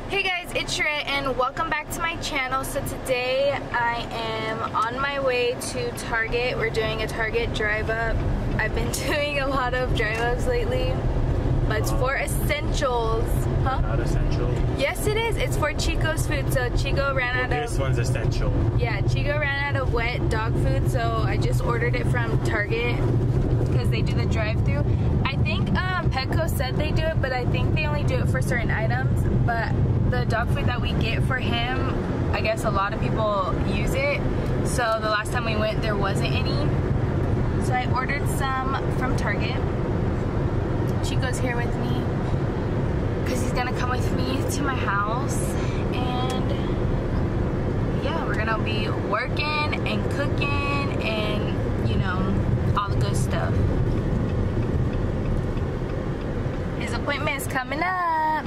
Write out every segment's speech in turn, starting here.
Hey guys, it's SHEIN and welcome back to my channel. So today I am on my way to Target. We're doing a Target drive up. I've been doing a lot of drive ups lately, but it's for essentials. Huh? Not essential. Yes it is. It's for Chico's food. So Chico ran out of... This one's essential. Yeah, Chico ran out of wet dog food, so I just ordered it from Target because they do the drive-through. I think Petco said they do it, but I think they only do it for certain items. But the dog food that we get for him, I guess a lot of people use it. So the last time we went, there wasn't any. So I ordered some from Target. Chico's here with me because he's gonna come with me to my house. And yeah, we're gonna be working and cooking and, you know, all the good stuff. His appointment is coming up.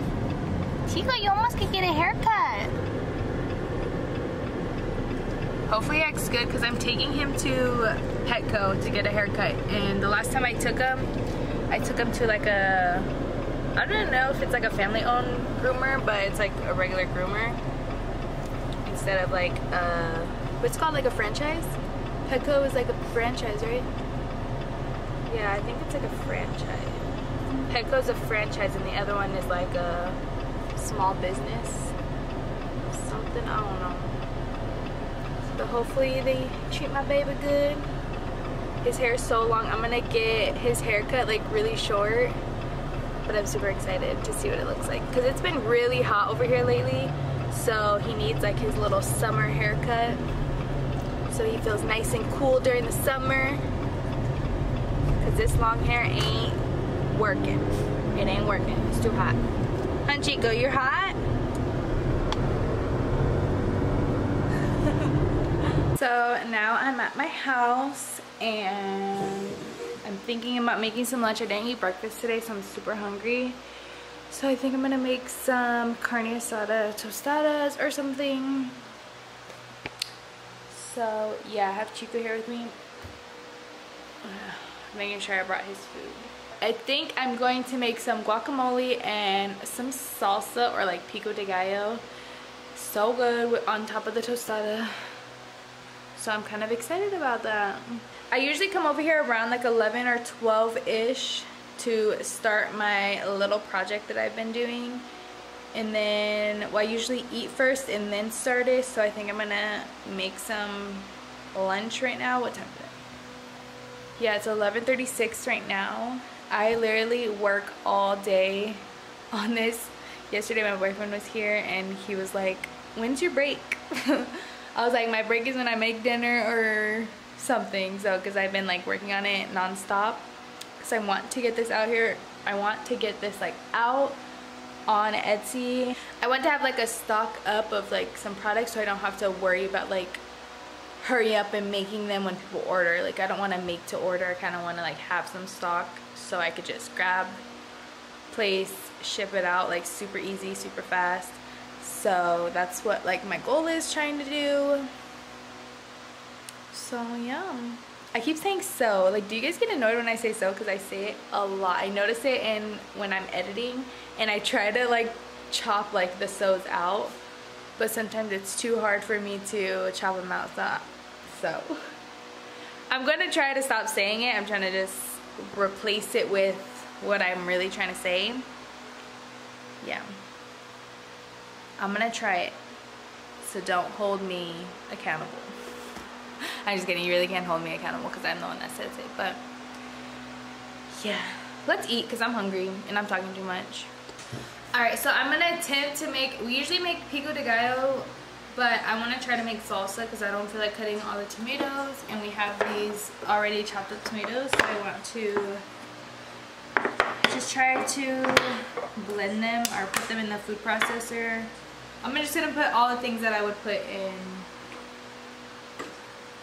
Chico, you almost could get a haircut. Hopefully it looks good because I'm taking him to Petco to get a haircut. And the last time I took him to like a, I don't know if it's like a family-owned groomer, but it's like a regular groomer instead of like what's called like a franchise. Petco is like a franchise, right? Yeah, I think it's like a franchise. Petco's a franchise and the other one is like a small business. Something, I don't know. But hopefully they treat my baby good. His hair is so long. I'm gonna get his haircut like really short. But I'm super excited to see what it looks like. Because it's been really hot over here lately. So he needs like his little summer haircut. So he feels nice and cool during the summer. Because this long hair ain't working. It ain't working. It's too hot. Huh, Chico, you're hot? So now I'm at my house and I'm thinking about making some lunch. I didn't eat breakfast today, so I'm super hungry. So I think I'm gonna make some carne asada tostadas or something. So yeah, I have Chico here with me. Making sure I brought his food. I think I'm going to make some guacamole and some salsa or like pico de gallo. So good on top of the tostada. So I'm kind of excited about that. I usually come over here around like 11 or 12-ish to start my little project that I've been doing. And then, well, I usually eat first and then start it. So I think I'm gonna make some lunch right now. What time is it? Yeah, it's 11:36 right now. I literally work all day on this. Yesterday my boyfriend was here and he was like, when's your break? I was like, my break is when I make dinner or something. So, because I've been like working on it non-stop. Because I want to get this out here. I want to get this like out on Etsy. I want to have like a stock up of like some products so I don't have to worry about like hurry up and making them when people order. Like I don't want to make to order. I kind of want to like have some stock so I could just grab, place, ship it out like super easy, super fast. So that's what like my goal is trying to do. So yeah, I keep saying so. Like, do you guys get annoyed when I say so? Because I say it a lot. I notice it in when I'm editing and I try to like chop like the so's out, but sometimes it's too hard for me to chop them out. So I'm gonna try to stop saying it. I'm trying to just replace it with what I'm really trying to say. Yeah, I'm gonna try it, so don't hold me accountable. I'm just kidding, you really can't hold me accountable because I'm the one that says it. But yeah, let's eat because I'm hungry and I'm talking too much. Alright, so I'm gonna attempt to make, we usually make pico de gallo, but I want to try to make salsa because I don't feel like cutting all the tomatoes, and we have these already chopped up tomatoes, so I want to just try to blend them or put them in the food processor. I'm just gonna put all the things that I would put in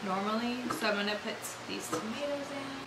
normally. So I'm gonna put these tomatoes in.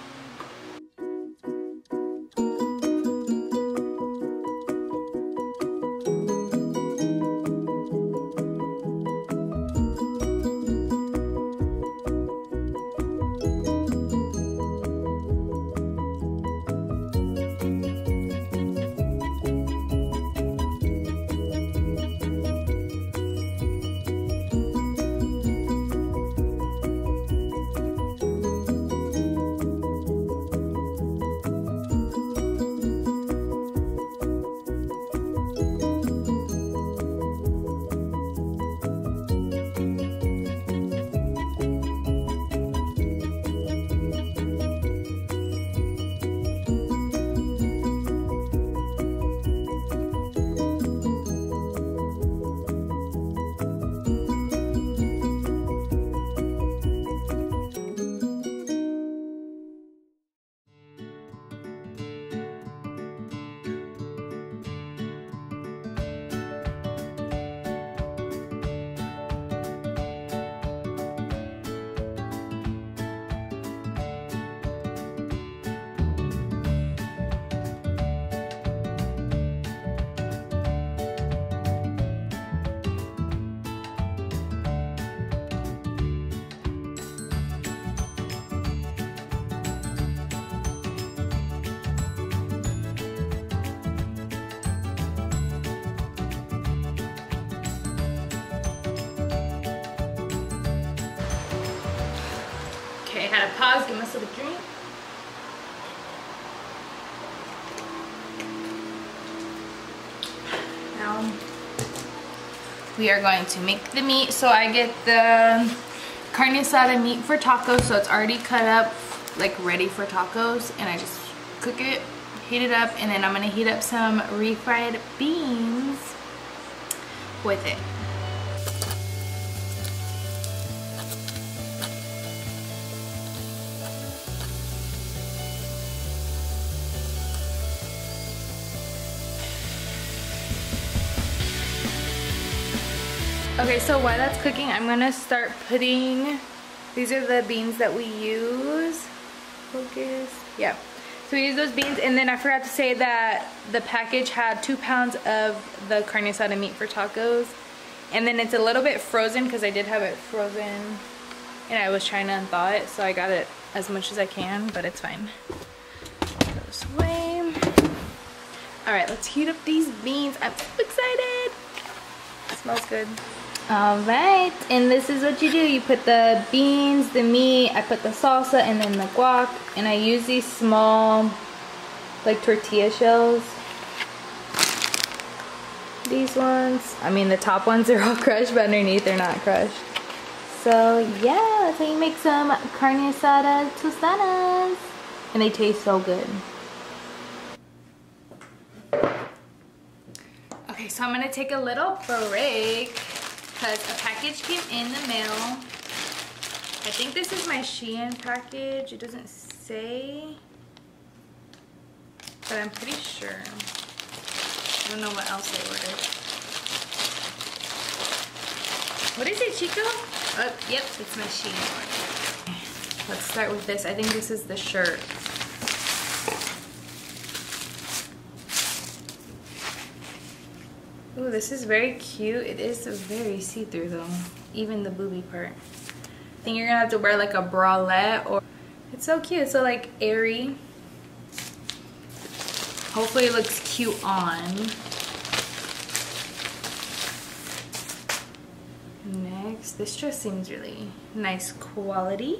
had to pause, get myself a drink. Now we are going to make the meat. So I get the carne asada meat for tacos, so it's already cut up, like ready for tacos, and I just cook it, heat it up, and then I'm gonna heat up some refried beans with it. Okay, so while that's cooking, I'm gonna start putting, these are the beans that we use. Focus. Yeah. So we use those beans, and then I forgot to say that the package had 2 pounds of the carne asada meat for tacos. And then it's a little bit frozen because I did have it frozen and I was trying to unthaw it, so I got it as much as I can, but it's fine. Go this way. Alright, let's heat up these beans. I'm so excited. It smells good. Alright, and this is what you do. You put the beans, the meat, I put the salsa, and then the guac. And I use these small, like, tortilla shells. These ones, I mean the top ones are all crushed, but underneath they're not crushed. So yeah, that's how you make some carne asada tostadas. And they taste so good. Okay, so I'm gonna take a little break because a package came in the mail. I think this is my SHEIN package. It doesn't say, but I'm pretty sure. I don't know what else I ordered. What is it, Chico? Oh, yep, it's my SHEIN order. Let's start with this. I think this is the shirt. Ooh, this is very cute. It is very see-through though, even the booby part. I think you're gonna have to wear like a bralette, or it's so cute. So like airy. Hopefully it looks cute on. Next, this dress seems really nice quality.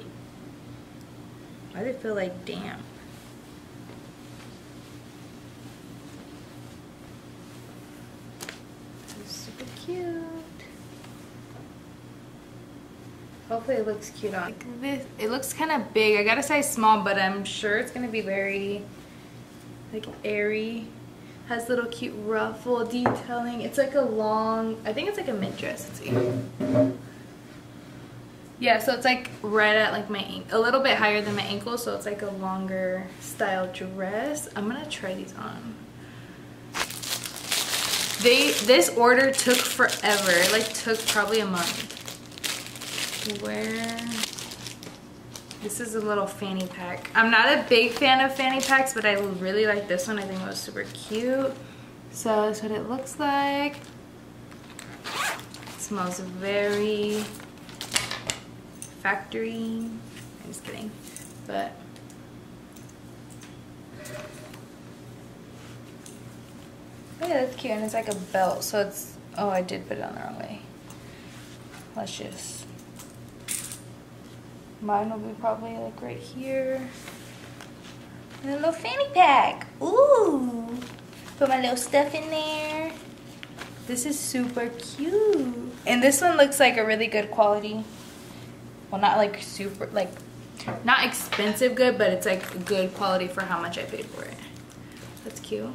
Why does it feel like damp? Super cute. Hopefully it looks cute on. Like this, it looks kind of big. I got a size small, but I'm sure it's gonna be very like airy. Has little cute ruffle detailing. It's like a long, I think it's like a mid dress. Let's see. Yeah, so it's like right at like my a little bit higher than my ankle, so it's like a longer style dress. I'm gonna try these on. This order took forever. It like took probably a month. Where this is a little fanny pack. I'm not a big fan of fanny packs, but I really like this one. I think it was super cute. So that's what it looks like. It smells very factory. I'm just kidding, but oh yeah, that's cute. And it's like a belt, so it's, oh, I did put it on the wrong way. Let's just, mine will be probably like right here. And a little fanny pack. Ooh, put my little stuff in there. This is super cute. And this one looks like a really good quality. Well, not like super, like, not expensive good, but it's like good quality for how much I paid for it. That's cute.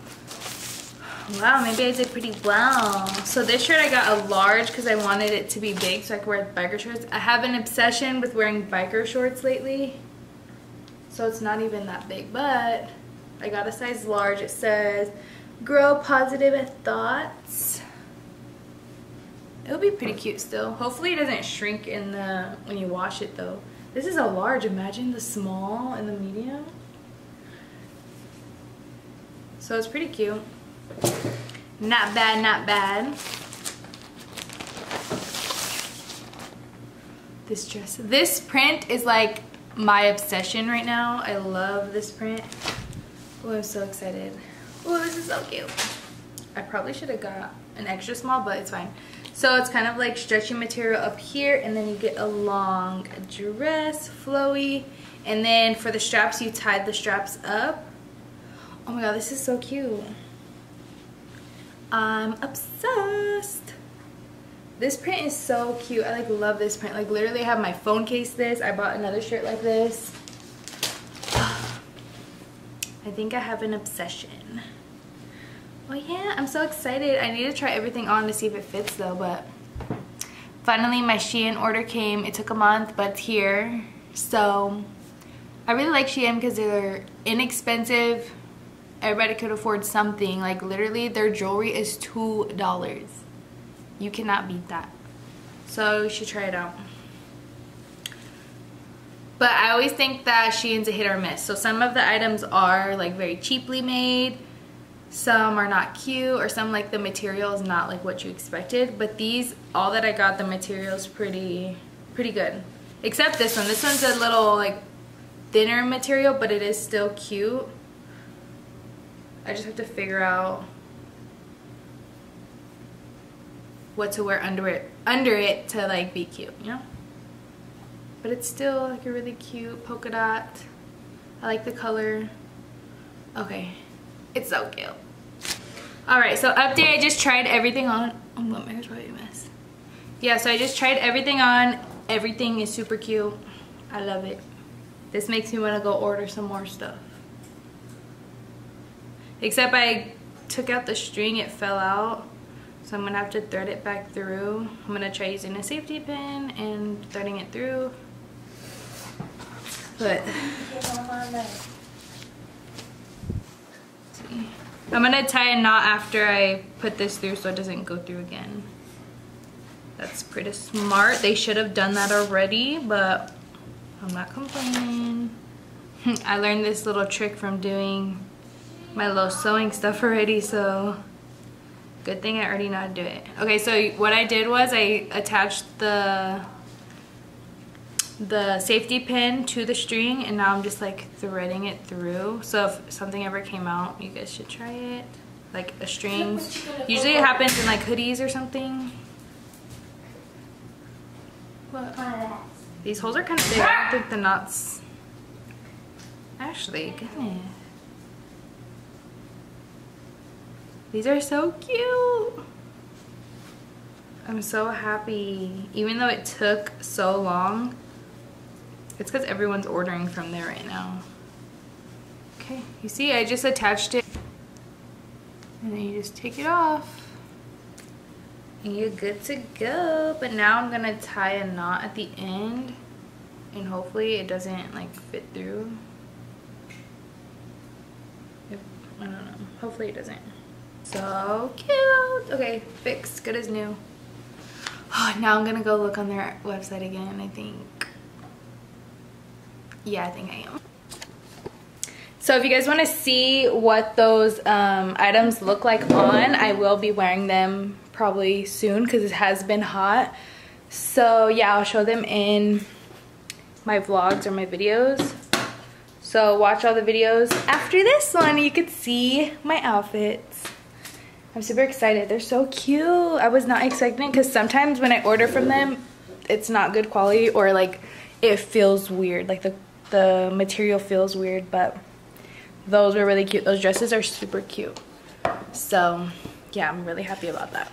Wow, maybe I did pretty well. So this shirt I got a large because I wanted it to be big so I could wear biker shorts. I have an obsession with wearing biker shorts lately. So it's not even that big, but I got a size large. It says, grow positive thoughts. It'll be pretty cute still. Hopefully it doesn't shrink in the, when you wash it though. This is a large, imagine the small and the medium. So it's pretty cute. Not bad, not bad. This dress, this print is like my obsession right now. I love this print. Oh, I'm so excited. Oh, this is so cute. I probably should have got an extra small, but it's fine. So it's kind of like stretchy material up here, and then you get a long dress, flowy, And then for the straps, you tied the straps up. Oh my god, this is so cute. I'm obsessed. This print is so cute. I like love this print. Like literally I have my phone case this. I bought another shirt like this. I think I have an obsession. Oh yeah, I'm so excited. I need to try everything on to see if it fits though, but finally my SHEIN order came. It took a month, but it's here. So I really like SHEIN because they're inexpensive. Everybody could afford something. Like literally their jewelry is $2. You cannot beat that. So you should try it out. But I always think that SHEIN's a hit or miss. So some of the items are like very cheaply made. Some are not cute, or some like the material is not like what you expected. But these, all that I got, the material is pretty good. Except this one. This one's a little like thinner material, but it is still cute. I just have to figure out what to wear under it to like be cute, you know? But it's still like a really cute polka dot. I like the color. Okay, it's so cute. Alright, so update, I just tried everything on. Oh, my hair's probably a mess. Yeah, so I just tried everything on. Everything is super cute. I love it. This makes me want to go order some more stuff. Except I took out the string, it fell out. So I'm going to have to thread it back through. I'm going to try using a safety pin and threading it through. But see. I'm going to tie a knot after I put this through so it doesn't go through again. That's pretty smart. They should have done that already, but I'm not complaining. I learned this little trick from doing my little sewing stuff already, so good thing I already know how to do it. Okay, so what I did was I attached the safety pin to the string, and now I'm just like threading it through. So if something ever came out, you guys should try it. Like a string. Usually it happens in like hoodies or something. What? These holes are kind of big. I don't think the knots. Actually, goodness. These are so cute. I'm so happy. Even though it took so long, it's because everyone's ordering from there right now. Okay, you see, I just attached it. And then you just take it off. And you're good to go. But now I'm gonna tie a knot at the end. And hopefully it doesn't like fit through. I don't know. Hopefully it doesn't. So cute. Okay, fixed, good as new. Oh, now I'm gonna go look on their website again, I think. Yeah, I think I am. So if you guys want to see what those items look like on, I will be wearing them probably soon because it has been hot. So yeah, I'll show them in my vlogs or my videos. So watch all the videos after this one. You can see my outfits. I'm super excited. They're so cute. I was not expecting it because sometimes when I order from them, it's not good quality, or like it feels weird. Like the material feels weird, but those were really cute. Those dresses are super cute. So yeah, I'm really happy about that.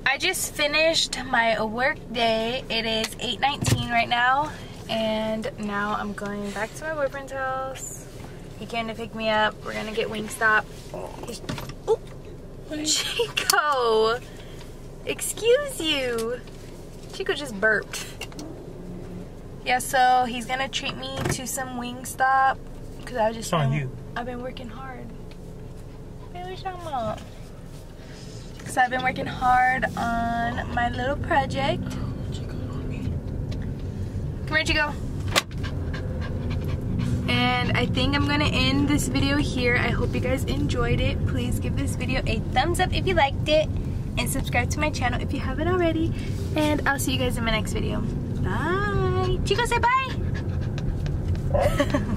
I just finished my work day. It is 8:19 right now, and now I'm going back to my boyfriend's house. He came to pick me up. We're gonna get Wingstop. Oh, Chico! Excuse you. Chico just burped. Yeah, so he's gonna treat me to some Wingstop because I've been working hard. What are you talking about? Because I've been working hard on my little project. Come here, Chico. And I think I'm gonna end this video here. I hope you guys enjoyed it. Please give this video a thumbs up if you liked it, and subscribe to my channel if you haven't already. And I'll see you guys in my next video. Bye. Chico, say bye.